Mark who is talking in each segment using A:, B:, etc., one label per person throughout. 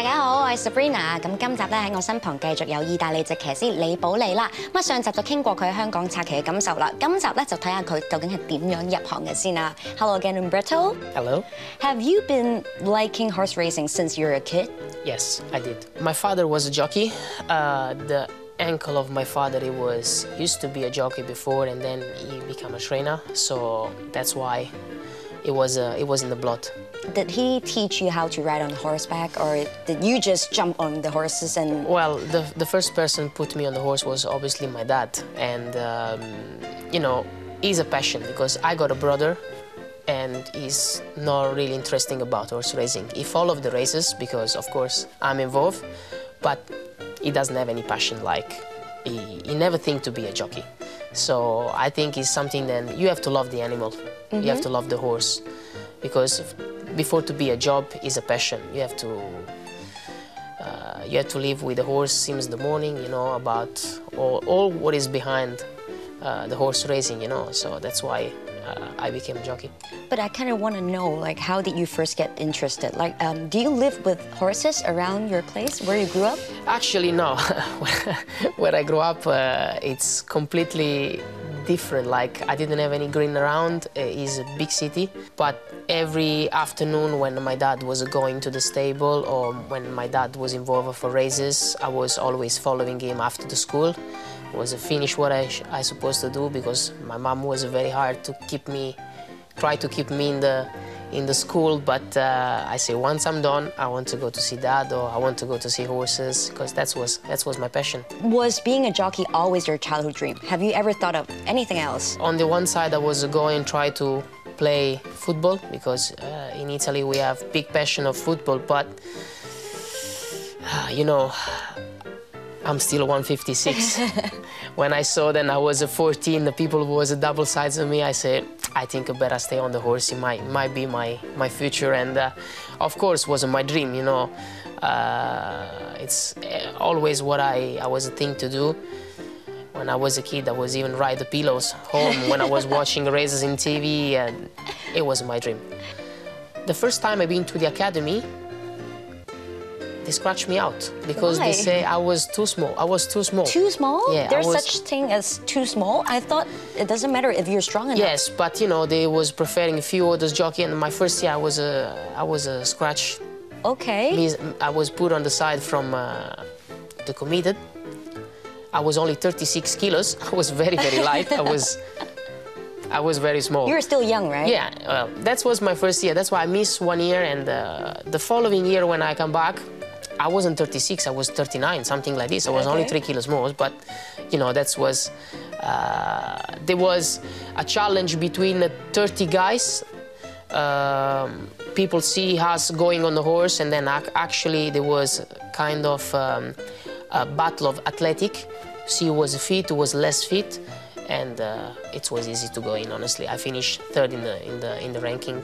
A: 大家好，我係 Sabrina。咁今集咧喺我身旁繼續有意大利籍騎師李寶利啦。咁上集就傾過佢喺香港策騎嘅感受啦。今集咧就睇下佢究竟係點樣入行嘅先啦。Hello again, Umberto.
B: Hello.
A: Have you been liking horse racing since you were a kid?
B: Yes, I did. My father was a jockey. The uncle of my father, he used to be a jockey before, and then he became a trainer. So that's why it was in the blood.
A: Did he teach you how to ride on horseback, or did you just jump on the horses and?
B: Well, the first person put me on the horse was obviously my dad, and you know, he's a passion because I got a brother, and he's not really interesting about horse racing. He followed the races because, of course, I'm involved, but he doesn't have any passion. Like he never think to be a jockey. So I think it's something that you have to love the animal. You have to love the horse, because before to be a job is a passion. You have to live with the horse since the morning, you know, about all what is behind the horse racing, you know. So that's why I became a jockey.
A: But I kind of want to know, like, how did you first get interested? Like, do you live with horses around your place where you grew up?
B: Actually, no. Where I grew up, it's completely different. Like, I didn't have any green around. It's a big city. But every afternoon when my dad was going to the stable, or when my dad was involved for races, I was always following him after the school. Was finish what I supposed to do, because my mom was very hard to try to keep me in the school. But I say, once I'm done, I want to go to see dad, or I want to go to see horses, because that was my passion.
A: Was being a jockey always your childhood dream? Have you ever thought of anything else?
B: On the one side, I was going try to play football, because in Italy we have big passion of football, but you know, I'm still 156. When I saw then I was 14, the people who was a double size of me, I said, I think I better stay on the horse. It might be my future, and of course wasn't my dream, you know. It's always what I was a thing to do. When I was a kid, I was even ride the pillows home when I was watching races in TV, and it was my dream. The first time I've been to the academy, they scratched me out because
A: Why?
B: They say I was too small. I was too small.
A: Too small?
B: Yeah,
A: There's such thing as too small? I thought it doesn't matter if you're strong enough.
B: Yes, but you know, they was preferring a few others jockey, and my first year I was a scratch.
A: Okay.
B: I was put on the side from the committed. I was only 36 kilos. I was very, very light. I was very small.
A: You were still young, right?
B: Yeah, that was my first year. That's why I missed 1 year, and the following year when I come back, I wasn't 36, I was 39, something like this. I was only 3 kilos more, but you know, there was a challenge between 30 guys. People see us going on the horse, and then actually there was kind of a battle of athletic. See who was fit, who was less fit, and it was easy to go in. Honestly, I finished third in the ranking.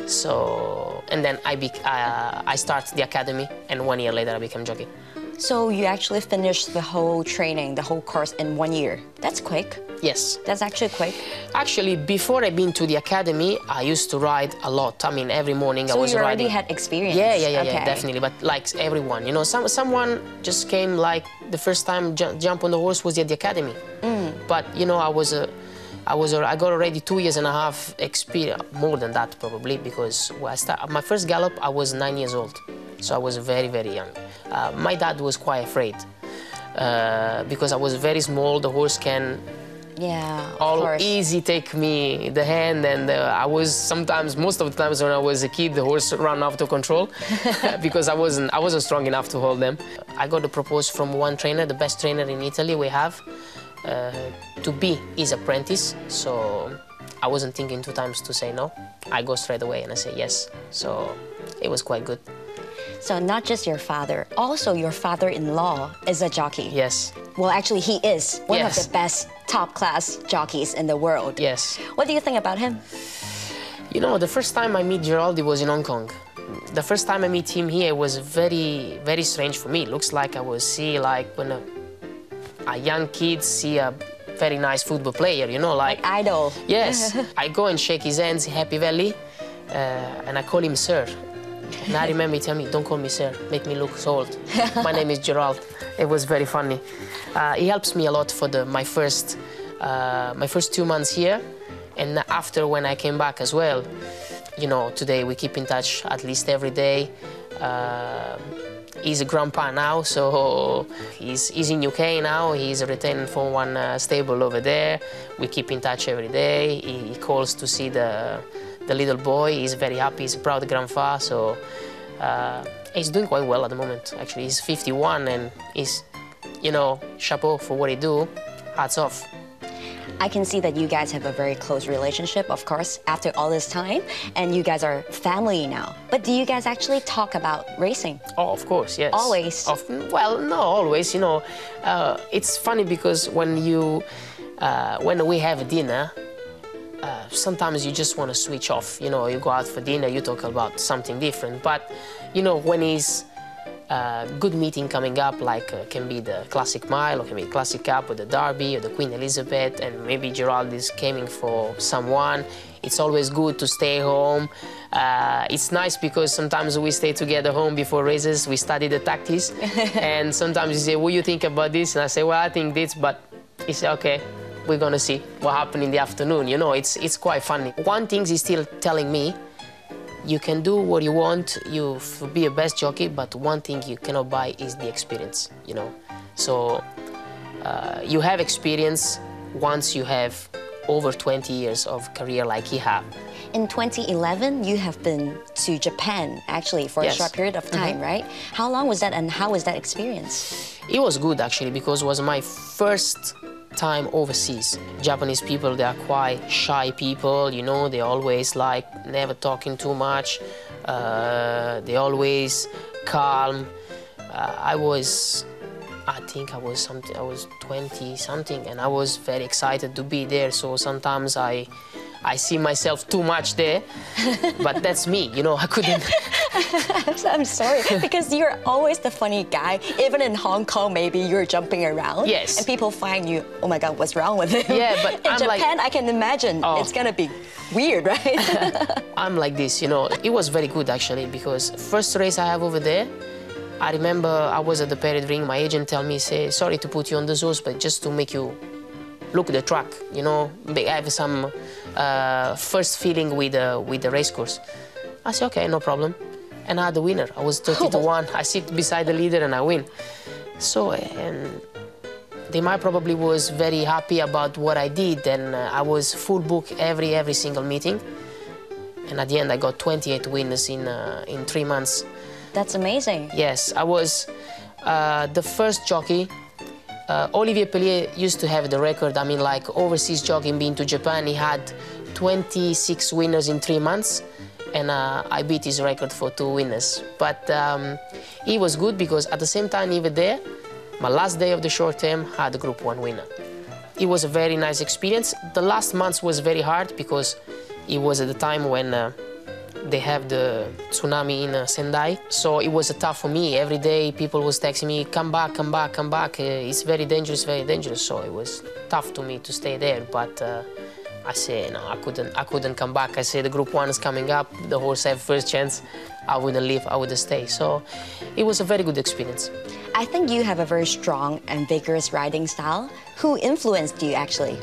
B: So, and then I started the academy, and 1 year later I became jockey.
A: So you actually finished the whole training, the whole course in 1 year. That's quick.
B: Yes.
A: That's actually quick.
B: Actually, before I've been to the academy, I used to ride a lot. I mean, every morning I was riding.
A: So you already had experience?
B: Yeah, definitely. But like everyone, you know, someone just came, like the first time jump on the horse was at the academy. But you know, I got already 2 years and a half experience, more than that probably, because when my first gallop, I was 9 years old. So I was very, very young. My dad was quite afraid because I was very small. The horse can easy take me the hand, and I was sometimes, most of the times when I was a kid, the horse ran out of control because I wasn't strong enough to hold them. I got a proposal from one trainer, the best trainer in Italy we have, to be his apprentice. So I wasn't thinking 2 times to say no. I go straight away and I say yes. So it was quite good.
A: So not just your father, also your father-in-law is a jockey.
B: Yes.
A: Well, actually, he is one of the best top-class jockeys in the world.
B: Yes.
A: What do you think about him?
B: You know, the first time I meet Geraldi was in Hong Kong. The first time I meet him here, it was very, very strange for me. It looks like I was like when a young kid see a very nice football player, you know, like
A: idol.
B: Yes. I go and shake his hands, Happy Valley, and I call him sir. And I remember he told me, don't call me sir, make me look so old. My name is Gerald. It was very funny. He helps me a lot for my first 2 months here. And after, when I came back as well, you know, today we keep in touch at least every day. He's a grandpa now, so he's in UK now. He's retaining for one stable over there. We keep in touch every day. He calls to see the little boy. He's very happy. He's a proud grandpa. So he's doing quite well at the moment. Actually, he's 51, and he's, you know, chapeau for what he do. Hats off.
A: I can see that you guys have a very close relationship, of course, after all this time, and you guys are family now. But do you guys actually talk about racing?
B: Oh, of course, yes.
A: Always?
B: Well, no, always, you know. It's funny because when we have dinner, sometimes you just want to switch off. You know, you go out for dinner, you talk about something different. But, you know, when it's good meeting coming up, like can be the Classic Mile, or can be Classic Cup, or the Derby, or the Queen Elizabeth, and maybe Gerald is coming for someone. It's always good to stay home. It's nice because sometimes we stay together home before races. We study the tactics, and sometimes you say, "What do you think about this?" And I say, "Well, I think this," but he say, "Okay, we're gonna see what happens in the afternoon." You know, it's quite funny. One thing he's still telling me. You can do what you want, you be a best jockey, but one thing you cannot buy is the experience, you know. So you have experience once you have over 20 years of career like he have.
A: In 2011, you have been to Japan, actually, for a short period of time, right? How long was that, and how was that experience?
B: It was good, actually, because it was my first time overseas. Japanese people, they are quite shy people, you know, they always like never talking too much, they always calm. I think I was 20 something, and I was very excited to be there, so sometimes I see myself too much there, but that's me, you know, I couldn't.
A: I'm sorry, because you're always the funny guy. Even in Hong Kong, maybe you're jumping around.
B: Yes.
A: And people find you, oh my God, what's wrong with him?
B: Yeah, but
A: in
B: I'm
A: Japan,
B: like,
A: I can imagine it's gonna be weird, right?
B: I'm like this, you know. It was very good, actually, because first race I have over there, I remember I was at the parade ring. My agent tell me, say, sorry to put you on the zoos, but just to make you look at the track, you know, I have some first feeling with the race course. I said, okay, no problem. And I had the winner. I was 30-1. I sit beside the leader and I win. So, and they might probably was very happy about what I did, and I was full book every single meeting. And at the end, I got 28 winners in 3 months.
A: That's amazing.
B: Yes, I was the first jockey. Olivier Pellier used to have the record. I mean, like overseas jockey being to Japan, he had 26 winners in 3 months, and I beat his record for 2 winners. But he was good because at the same time, even there, my last day of the short term had a Group 1 winner. It was a very nice experience. The last month was very hard because it was at the time when they have the tsunami in Sendai. So it was tough for me. Every day people was texting me, come back, come back, come back. It's very dangerous, very dangerous. So it was tough to me to stay there. But I said, no, I couldn't come back. I said, the Group 1 is coming up. The horse have first chance. I wouldn't leave, I would stay. So it was a very good experience.
A: I think you have a very strong and vigorous riding style. Who influenced you, actually?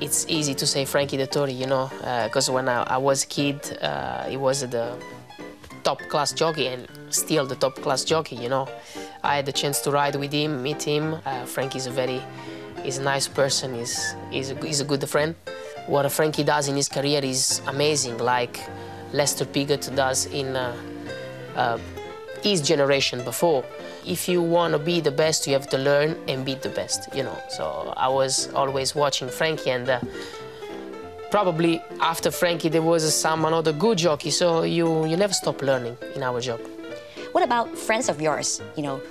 B: It's easy to say Frankie Dettori, you know, because when I was a kid, he was the top-class jockey and still the top-class jockey, you know. I had the chance to ride with him, meet him. Frankie's he's a nice person, he's a good friend. What Frankie does in his career is amazing, like Lester Piggott does in his generation before. If you want to be the best, you have to learn and beat the best, you know. So I was always watching Frankie, and probably after Frankie there was another good jockey, so you never stop learning in our job.
A: What about friends of yours, you know,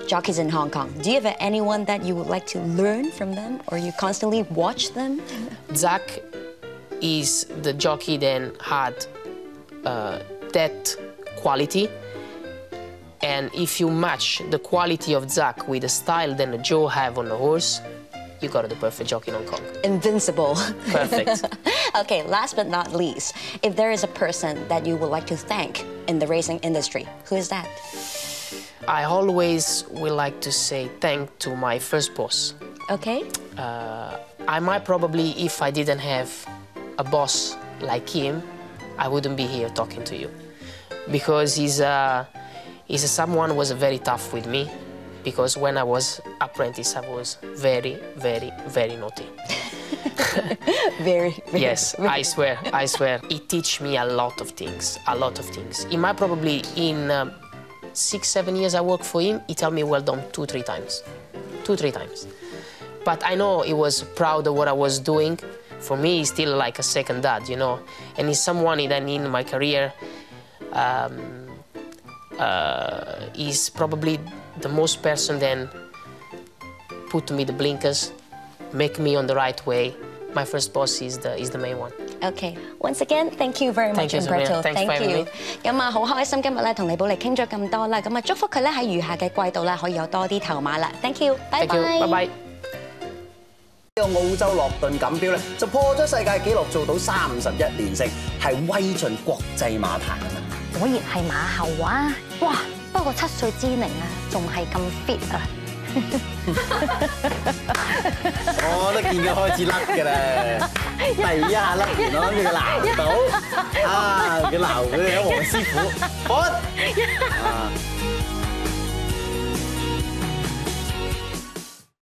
A: jockeys in Hong Kong? Do you have anyone that you would like to learn from them, or you constantly watch them?
B: Zach is the jockey that had that quality. And if you match the quality of Zach with the style that Joe have on the horse, you got the perfect jockey in Hong Kong.
A: Invincible.
B: Perfect.
A: Okay, last but not least, if there is a person that you would like to thank in the racing industry, who is that?
B: I always will like to say thank to my first boss.
A: Okay.
B: I might probably, if I didn't have a boss like him, I wouldn't be here talking to you. Because he's someone who was very tough with me. Because when I was apprentice, I was very, very, very naughty.
A: Very.
B: Yes, I swear. He teach me a lot of things. He might probably, in 6-7 years I worked for him, he tell me well done 2-3 times. 2-3 times. But I know he was proud of what I was doing. For me, he's still like a second dad, you know. And he's someone that in my career, he's probably the most person that put me the blinkers, make me on the right way. My first boss is the main one.
A: Okay. Once again, thank you very much, Umberto.
B: Thank you.
A: 咁啊，好開心今日咧同李寶利傾咗咁多啦，咁啊祝福佢咧喺餘下嘅季度咧可以有多啲頭馬啦。Thank you，拜拜。
B: Thank you，拜拜。
C: 呢個澳洲洛頓錦標咧就破咗世界紀錄，做到31連勝，係威盡國際馬壇啊！
D: 果然係馬後啊！哇，不過7歲之齡啊，仲係咁 fit 啊！
C: 我都見佢開始甩㗎啦，第一下甩完我諗住佢鬧到，啊佢鬧佢哋黃師傅，